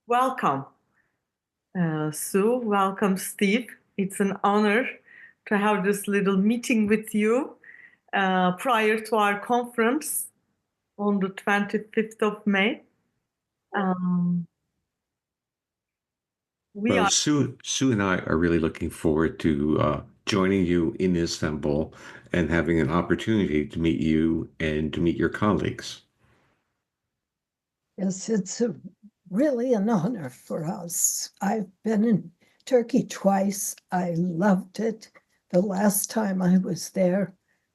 Welcome, Sue. Welcome, Steve. It's an honor to have this little meeting with you prior to our conference on the 25th of May. Well, Sue and I are really looking forward to joining you in Istanbul and having an opportunity to meet you and to meet your colleagues. Yes, it's really an honor for us. I've been in Turkey twice. I loved it. The last time I was there,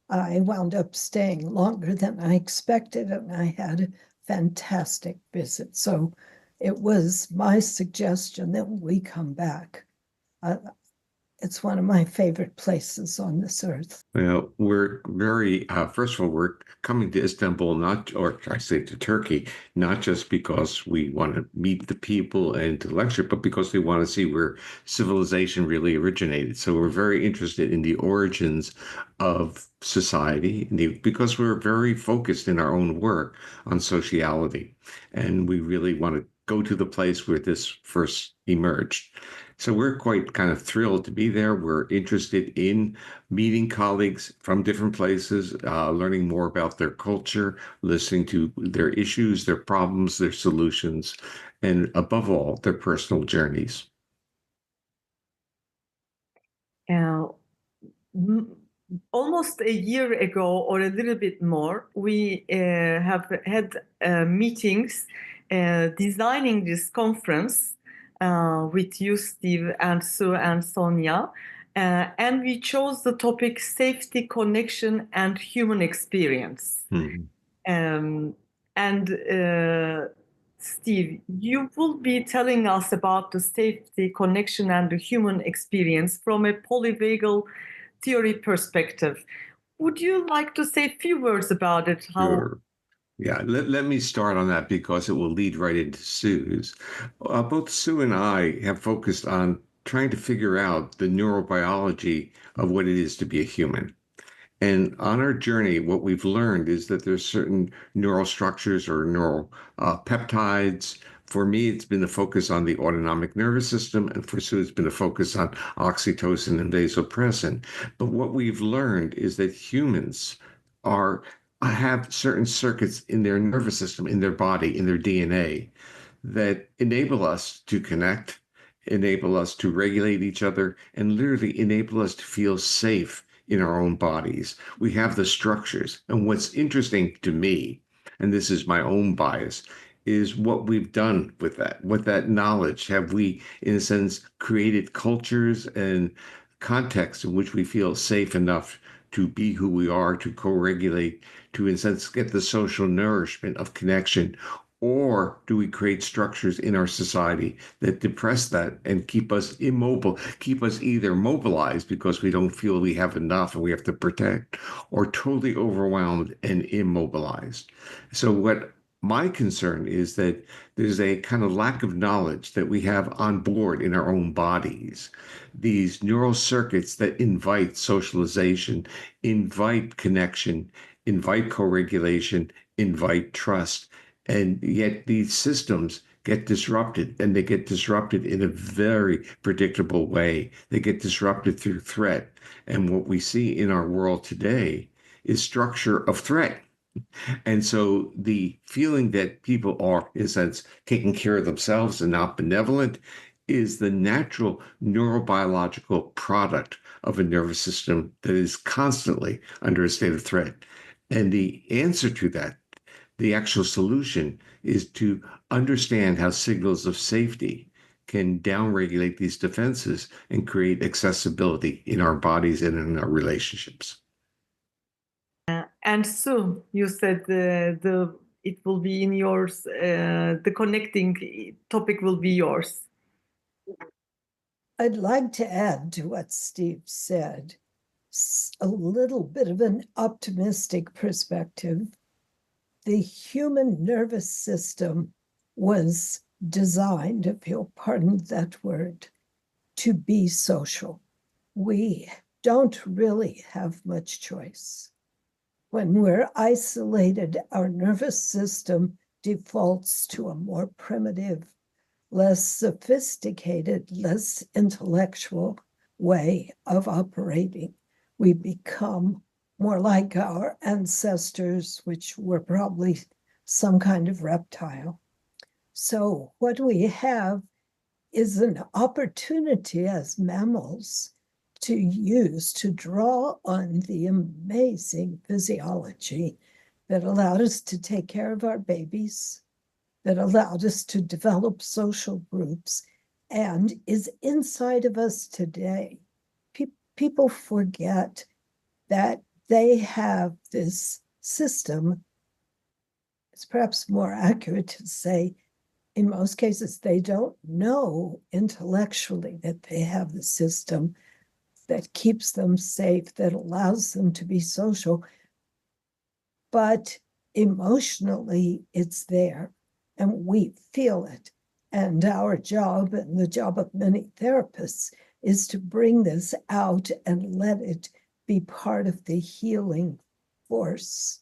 I wound up staying longer than I expected, and I had a fantastic visit. So it was my suggestion that we come back. It's one of my favorite places on this earth. Well, we're very, first of all, we're coming to Istanbul, or I say to Turkey, not just because we want to meet the people and to lecture, but because we want to see where civilization really originated. So we're very interested in the origins of society because we're very focused in our own work on sociality. And we really want to go to the place where this first emerged. So we're quite kind of thrilled to be there. We're interested in meeting colleagues from different places, learning more about their culture, listening to their issues, their problems, their solutions, and above all, their personal journeys. Almost a year ago, or a little bit more, we have had meetings designing this conference with you, Steve, and Sue, and Sonia. And we chose the topic safety, connection, and human experience. Mm-hmm. Steve, you will be telling us about the safety, connection, and the human experience from a polyvagal theory perspective. Would you like to say a few words about it? Sure. Yeah, let me start on that because it will lead right into Sue's. Both Sue and I have focused on trying to figure out the neurobiology of what it is to be a human. And on our journey, what we've learned is that there's certain neural structures or neural peptides. For me, it's been a focus on the autonomic nervous system, and for Sue, it's been a focus on oxytocin and vasopressin. But what we've learned is that humans are have certain circuits in their nervous system, in their body, in their DNA, that enable us to connect, enable us to regulate each other, and literally enable us to feel safe in our own bodies. We have the structures. And what's interesting to me, and this is my own bias, is what we've done with that. With that knowledge, have we, in a sense, created cultures and contexts in which we feel safe enough to be who we are, to co-regulate, to, in a sense, get the social nourishment of connection? Or do we create structures in our society that depress that and keep us immobile, keep us either mobilized because we don't feel we have enough and we have to protect, or totally overwhelmed and immobilized? So what my concern is that there's a kind of lack of knowledge that we have on board in our own bodies. These neural circuits that invite socialization, invite connection, invite co-regulation, invite trust. And yet these systems get disrupted, and they get disrupted in a very predictable way. They get disrupted through threat. And what we see in our world today is structure of threat. And so the feeling that people are, in a sense, taking care of themselves and not benevolent is the natural neurobiological product of a nervous system that is constantly under a state of threat. And the answer to that, the actual solution, is to understand how signals of safety can downregulate these defenses and create accessibility in our bodies and in our relationships. And Sue, you said it will be in yours. The connecting topic will be yours. I'd like to add to what Steve said, a little bit of an optimistic perspective. The human nervous system was designed, if you'll pardon that word, to be social. We don't really have much choice. When we're isolated, our nervous system defaults to a more primitive less sophisticated, less intellectual way of operating. We become more like our ancestors, which were probably some kind of reptile. So what we have is an opportunity as mammals to use to draw on the amazing physiology that allowed us to take care of our babies, that allowed us to develop social groups, and is inside of us today. People forget that they have this system. It's perhaps more accurate to say, in most cases, they don't know intellectually that they have the system that keeps them safe, that allows them to be social. But emotionally, it's there, and we feel it. And our job, and the job of many therapists, is to bring this out and let it be part of the healing force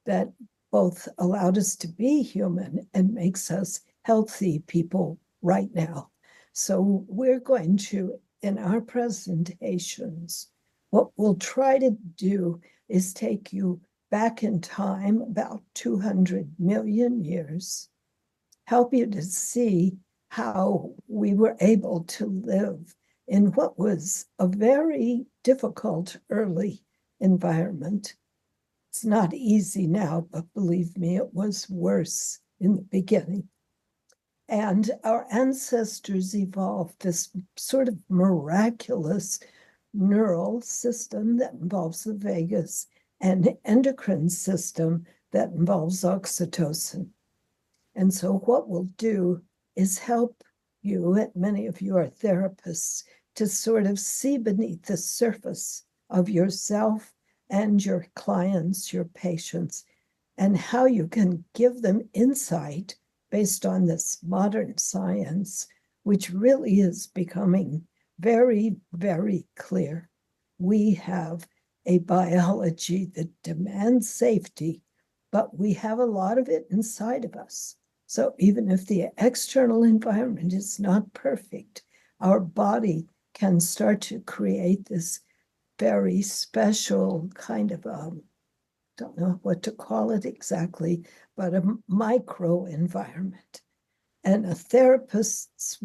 that both allowed us to be human and makes us healthy people right now. So we're going to, in our presentations, what we'll try to do is take you back in time about 200 million years, help you to see how we were able to live in what was a very difficult early environment. It's not easy now, but believe me, it was worse in the beginning. And our ancestors evolved this sort of miraculous neural system that involves the vagus and endocrine system that involves oxytocin. And so what we'll do is help you, and many of you are therapists, to sort of see beneath the surface of yourself and your clients, your patients, and how you can give them insight based on this modern science, which really is becoming very, very clear. We have a biology that demands safety, but we have a lot of it inside of us. So even if the external environment is not perfect, our body can start to create this very special kind of don't know what to call it exactly, but a micro environment. And a therapist's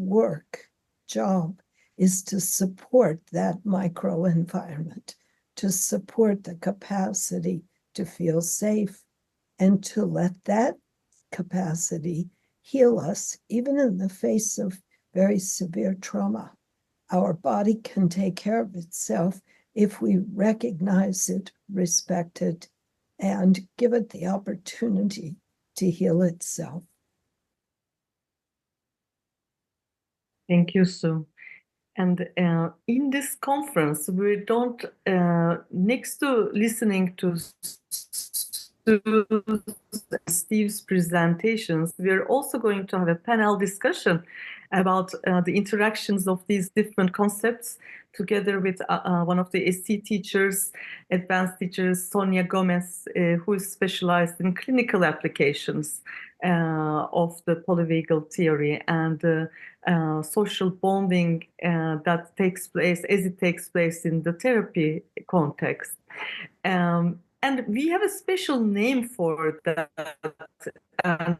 job is to support that micro environment, to support the capacity to feel safe, and to let that capacity heal us, even in the face of very severe trauma. Our body can take care of itself if we recognize it, respect it, and give it the opportunity to heal itself. Thank you, Sue. And in this conference, we don't, next to listening to Steve's presentations, we're also going to have a panel discussion about the interactions of these different concepts together with one of the ST teachers, advanced teachers, Sonia Gomez, who is specialized in clinical applications of the polyvagal theory and social bonding that takes place as it takes place in the therapy context. And we have a special name for that, and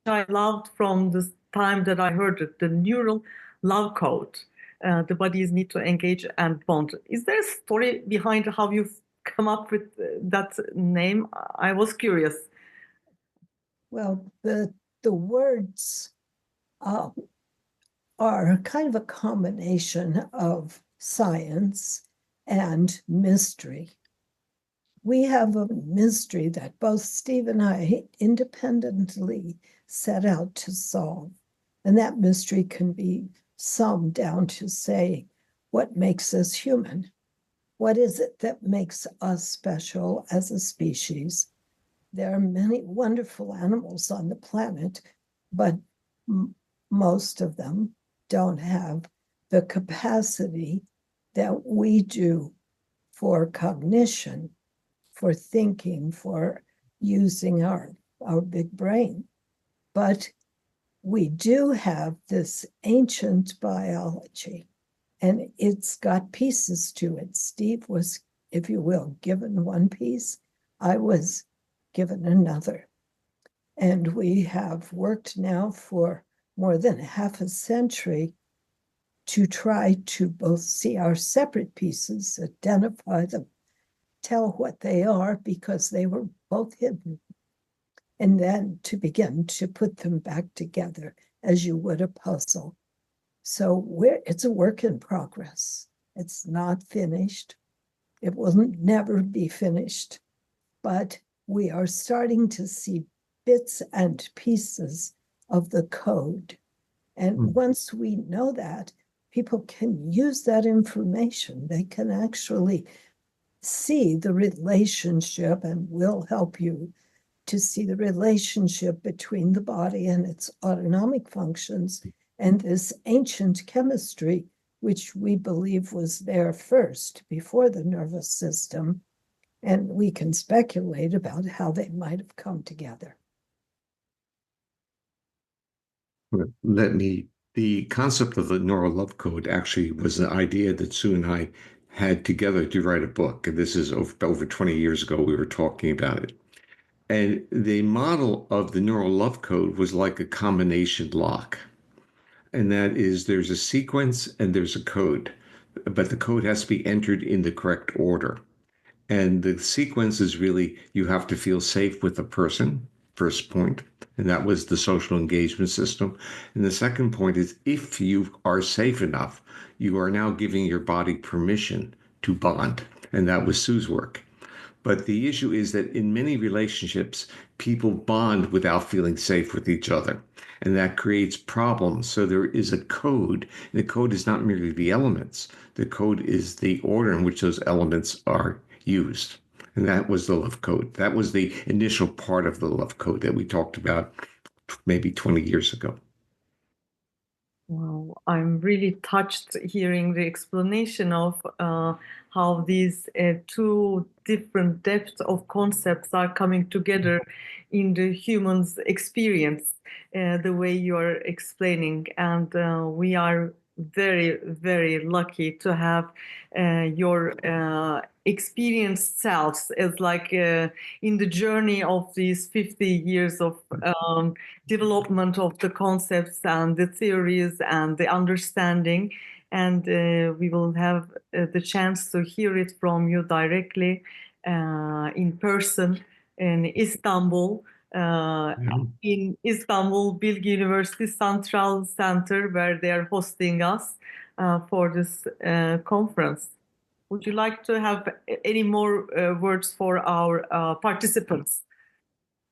I loved from the time that I heard it, the neural love code. The bodies need to engage and bond. Is there a story behind how you've come up with that name? I was curious. Well, the words are kind of a combination of science and mystery. We have a mystery that both Steve and I independently set out to solve. And that mystery can be summed down to say, what makes us human? What is it that makes us special as a species? There are many wonderful animals on the planet, but most of them don't have the capacity that we do for cognition, for thinking, for using our big brain. But we do have this ancient biology, and it's got pieces to it. Steve was, if you will, given one piece. I was given another. And we have worked now for more than half a century to try to both see our separate pieces, identify them, tell what they are, because they were both hidden, and then to begin to put them back together as you would a puzzle. So it's a work in progress. It's not finished. It will never be finished, but we are starting to see bits and pieces of the code. And once we know that, people can use that information. They can actually see the relationship, and will help you to see the relationship between the body and its autonomic functions and this ancient chemistry, which we believe was there first before the nervous system. And we can speculate about how they might have come together. The concept of the neural love code actually was an idea that Sue and I had together to write a book. And this is over 20 years ago, we were talking about it. And the model of the neural love code was like a combination lock. And that is, there's a sequence and there's a code, but the code has to be entered in the correct order. And the sequence is really, you have to feel safe with the person, first point. And that was the social engagement system. And the second point is, if you are safe enough, you are now giving your body permission to bond. And that was Sue's work. But the issue is that in many relationships, people bond without feeling safe with each other. And that creates problems. So there is a code. And the code is not merely the elements. The code is the order in which those elements are used. And that was the love code. That was the initial part of the love code that we talked about maybe 20 years ago. Wow, I'm really touched hearing the explanation of how these two different depths of concepts are coming together in the human's experience, the way you are explaining. And we are very, very lucky to have your experienced selves as like in the journey of these 50 years of development of the concepts and the theories and the understanding. And we will have the chance to hear it from you directly in person in Istanbul. In Istanbul, Bilgi University Central Center, where they are hosting us for this conference. Would you like to have any more words for our participants?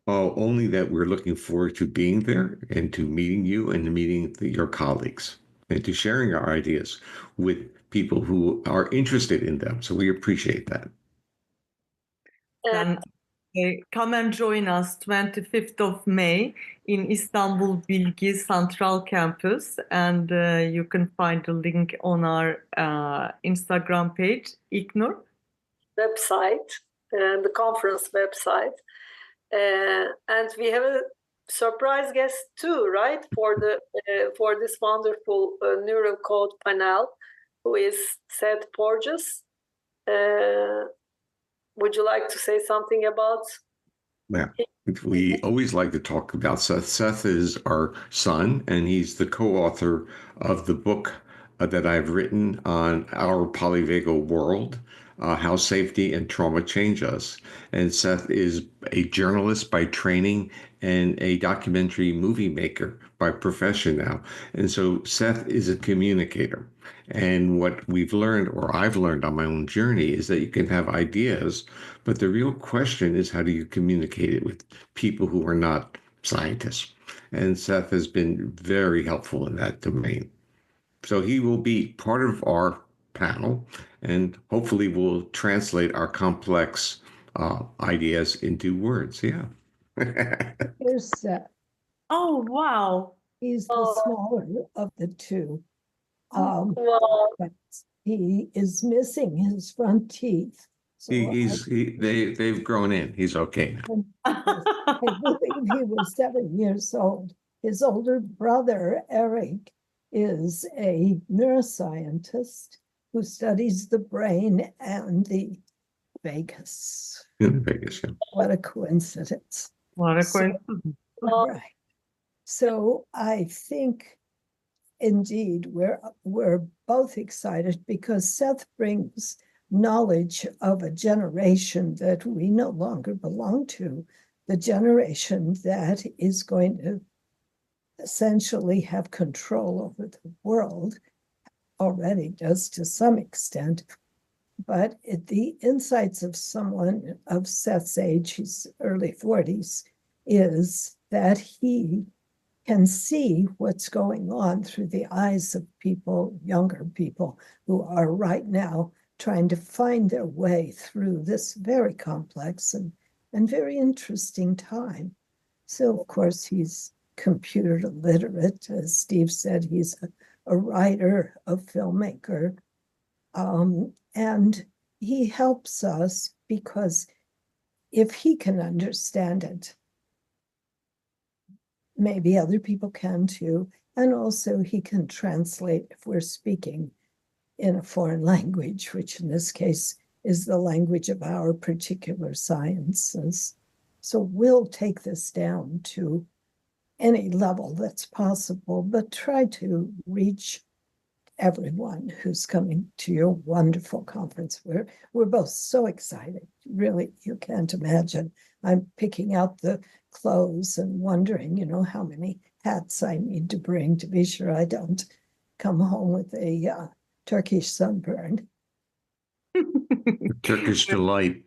Oh, only that we're looking forward to being there and to meeting you and to meeting your colleagues and to sharing our ideas with people who are interested in them. So we appreciate that. Then come and join us 25th of May in Istanbul Bilgi Central Campus, and you can find the link on our Instagram page, ICNUR website, the conference website. And we have a surprise guest too, right? For this wonderful neural code panel, who is Seth Porges. Would you like to say something about? Yeah, we always like to talk about Seth. Seth is our son, and he's the co-author of the book that I've written on our polyvagal world, how safety and trauma change us. And Seth is a journalist by training and a documentary movie maker by profession now. And so Seth is a communicator. And what we've learned, or I've learned on my own journey, is that you can have ideas, but the real question is, how do you communicate it with people who are not scientists? And Seth has been very helpful in that domain. So he will be part of our panel, and hopefully will translate our complex ideas into words. Yeah. Here's Seth. Oh, wow. He's the smaller of the two. Wow. But he is missing his front teeth. So they've grown in. He's okay. I believe he was 7 years old His older brother, Eric, is a neuroscientist who studies the brain and the vagus. In Vegas, yeah. What a coincidence. What a So- coincidence. Right. So I think indeed we're both excited because Seth brings knowledge of a generation that we no longer belong to, the generation that is going to essentially have control over the world, already does to some extent. But the insights of someone of Seth's age, he's early 40s, is that he can see what's going on through the eyes of people, younger people, who are right now trying to find their way through this very complex and very interesting time. So, of course, he's computer literate. As Steve said, he's a writer, a filmmaker, and he helps us because if he can understand it, maybe other people can too. And also he can translate if we're speaking in a foreign language, which in this case is the language of our particular sciences. So we'll take this down to any level that's possible, but try to reach everyone who's coming to your wonderful conference. We're both so excited. Really, you can't imagine. I'm picking out the clothes and wondering, how many hats I need to bring to be sure I don't come home with a Turkish sunburn. Turkish delight.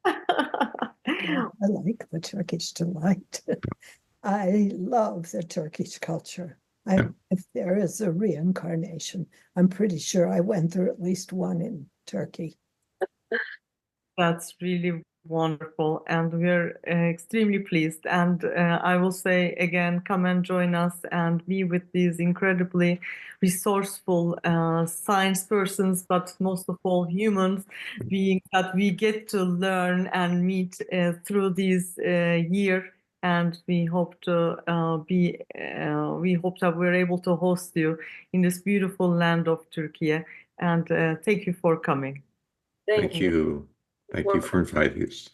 I like the Turkish delight. I love the Turkish culture. If there is a reincarnation, I'm pretty sure I went through at least one in Turkey. That's really wonderful, and we're extremely pleased. And I will say again, come and join us and be with these incredibly resourceful science persons, but most of all humans, being that we get to learn and meet through this year. And we hope that we're able to host you in this beautiful land of Turkey. And thank you for coming. Thank you. Thank you for inviting us.